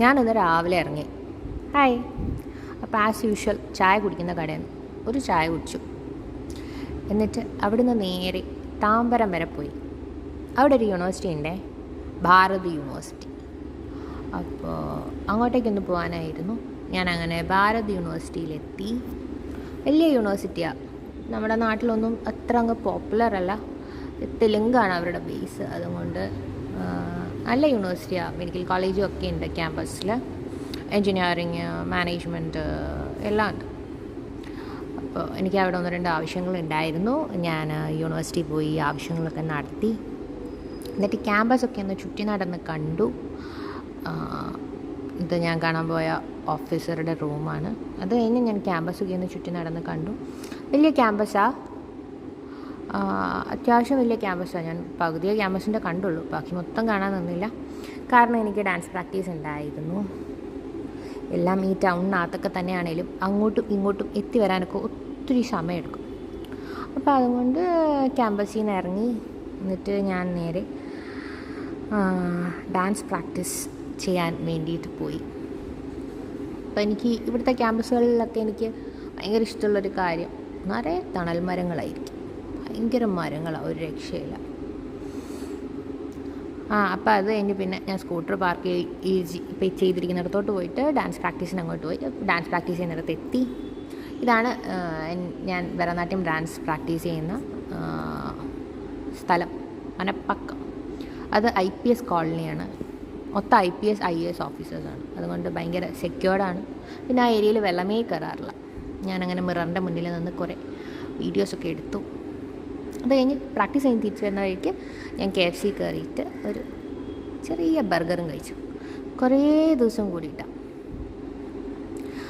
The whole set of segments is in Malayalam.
ഞാനിന്ന് രാവിലെ ഇറങ്ങി. ഹായ്. അപ്പോൾ ആസ് യൂഷ്വൽ ചായ കുടിക്കുന്ന കടയിൽ നിന്ന് ഒരു ചായ കുടിച്ചു. എന്നിട്ട് അവിടുന്ന് നേരെ താമ്പരം വരെ പോയി. അവിടെ ഒരു യൂണിവേഴ്സിറ്റി ഉണ്ടേ, ഭാരത് യൂണിവേഴ്സിറ്റി. അപ്പോൾ അങ്ങോട്ടേക്കൊന്ന് പോകാനായിരുന്നു. ഞാനങ്ങനെ ഭാരത് യൂണിവേഴ്സിറ്റിയിലെത്തി. വലിയ യൂണിവേഴ്സിറ്റിയാണ്. നമ്മുടെ നാട്ടിലൊന്നും അത്ര അങ്ങ് പോപ്പുലർ അല്ല. തെലുങ്കാണ് അവരുടെ ബേസ്. അതുകൊണ്ട് നല്ല യൂണിവേഴ്സിറ്റിയാണ്. മെഡിക്കൽ കോളേജും ഒക്കെ ഉണ്ട് ക്യാമ്പസിൽ. എൻജിനീയറിങ്, മാനേജ്മെൻറ്റ് എല്ലാം ഉണ്ട്. അപ്പോൾ എനിക്ക് അവിടെ 1-2 ആവശ്യങ്ങളുണ്ടായിരുന്നു. ഞാൻ യൂണിവേഴ്സിറ്റി പോയി ആവശ്യങ്ങളൊക്കെ നടത്തി. എന്നിട്ട് ക്യാമ്പസൊക്കെ ഒന്ന് ചുറ്റി നടന്ന് കണ്ടു. ഇത് ഞാൻ കാണാൻ പോയ ഓഫീസറുടെ റൂമാണ്. അത് കഴിഞ്ഞ് ഞാൻ ക്യാമ്പസൊക്കെ ഒന്ന് ചുറ്റി നടന്ന് കണ്ടു. വലിയ ക്യാമ്പസാണ്, അത്യാവശ്യം വലിയ ക്യാമ്പസാണ്. ഞാൻ പകുതിയെ ക്യാമ്പസിൻ്റെ കണ്ടുള്ളൂ, ബാക്കി മൊത്തം കാണാൻ നിന്നില്ല. കാരണം എനിക്ക് ഡാൻസ് പ്രാക്ടീസ് ഉണ്ടായിരുന്നു. എല്ലാം ഈ ടൗണിനകത്തൊക്കെ തന്നെയാണേലും അങ്ങോട്ടും ഇങ്ങോട്ടും എത്തി വരാനൊക്കെ ഒത്തിരി സമയമെടുക്കും. അപ്പോൾ അതുകൊണ്ട് ക്യാമ്പസിൽ നിന്ന് ഇറങ്ങി. എന്നിട്ട് ഞാൻ നേരെ ഡാൻസ് പ്രാക്ടീസ് ചെയ്യാൻ വേണ്ടിയിട്ട് പോയി. അപ്പോൾ എനിക്ക് ഇവിടുത്തെ ക്യാമ്പസുകളിലൊക്കെ എനിക്ക് ഭയങ്കര ഇഷ്ടമുള്ളൊരു കാര്യം നിറയെ തണൽ മരങ്ങളായിരിക്കും. ഭയങ്കര മരങ്ങളാണ്, ഒരു രക്ഷയില്ല. അപ്പോൾ അത് കഴിഞ്ഞ് പിന്നെ ഞാൻ സ്കൂട്ടർ പാർക്ക് ചെയ്തിരിക്കുന്നിടത്തോട്ട് പോയിട്ട് ഡാൻസ് പ്രാക്ടീസിന് അങ്ങോട്ട് പോയി. ഡാൻസ് പ്രാക്ടീസ് ചെയ്യുന്നിടത്ത് എത്തി. ഇതാണ് ഞാൻ ഭരതനാട്യം ഡാൻസ് പ്രാക്ടീസ് ചെയ്യുന്ന സ്ഥലം, മനപ്പക്കം. അത് IPS കോളനിയാണ്. മൊത്തം IPS IAS ഓഫീസേഴ്സാണ്. അതുകൊണ്ട് ഭയങ്കര സെക്യൂർഡാണ്. പിന്നെ ആ ഏരിയയിൽ വെള്ളമേ കയറാറില്ല. ഞാനങ്ങനെ മിററിൻ്റെ മുന്നിൽ നിന്ന് കുറേ വീഡിയോസൊക്കെ എടുത്തു. അത് കഴിഞ്ഞ് പ്രാക്ടീസ് കഴിഞ്ഞ് തിരിച്ച് വരുന്ന വഴിക്ക് ഞാൻ KFC കയറിയിട്ട് ഒരു ചെറിയ ബർഗറും കഴിച്ചു. കുറേ ദിവസം കൂടിയിട്ടാണ്.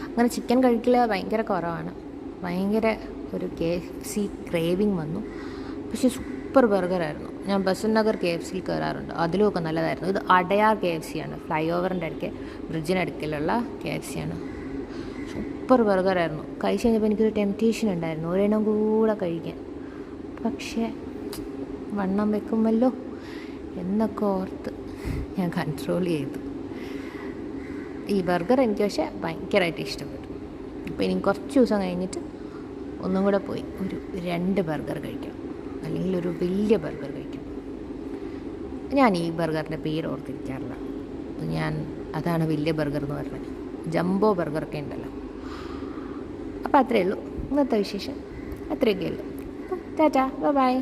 അങ്ങനെ ചിക്കൻ കഴിക്കൽ ഭയങ്കര കുറവാണ്. ഭയങ്കര ഒരു KFC ക്രേവിങ് വന്നു. പക്ഷേ സൂപ്പർ ബർഗറായിരുന്നു. ഞാൻ ബസൻ നഗർ KFC കയറാറുണ്ട്, അതിലുമൊക്കെ നല്ലതായിരുന്നു. ഇത് അടയാർ KFC ആണ്, ഫ്ലൈ ഓവറിൻ്റെ അടുക്കെ ബ്രിഡ്ജിനടുക്കിലുള്ള KFC ആണ്. സൂപ്പർ ബർഗറായിരുന്നു. കഴിച്ച് കഴിഞ്ഞപ്പോൾ എനിക്കൊരു ടെംപ്റ്റേഷൻ ഉണ്ടായിരുന്നു ഒരെണ്ണം കൂടെ കഴിക്കാൻ. പക്ഷേ വണ്ണം വെക്കുമല്ലോ എന്നൊക്കെ ഓർത്ത് ഞാൻ കൺട്രോൾ ചെയ്തു. ഈ ബർഗർ എനിക്ക് പക്ഷേ ഭയങ്കരമായിട്ട് ഇഷ്ടപ്പെട്ടു. അപ്പോൾ ഇനി കുറച്ച് ദിവസം കഴിഞ്ഞിട്ട് ഒന്നും കൂടെ പോയി ഒരു 2 ബർഗർ കഴിക്കണം, അല്ലെങ്കിൽ ഒരു വലിയ ബർഗർ കഴിക്കണം. ഞാൻ ഈ ബർഗറിൻ്റെ പേര് ഓർത്തിരിക്കാറില്ല. അതാണ് വലിയ ബർഗർ എന്ന് പറഞ്ഞത്. ജംബോ ബർഗറൊക്കെ ഉണ്ടല്ലോ. അപ്പോൾ അത്രയേ ഉള്ളൂ ഇന്നത്തെ വിശേഷം. അത്രയൊക്കെ ഉള്ളൂ. ടാറ്റാ, ബൈ.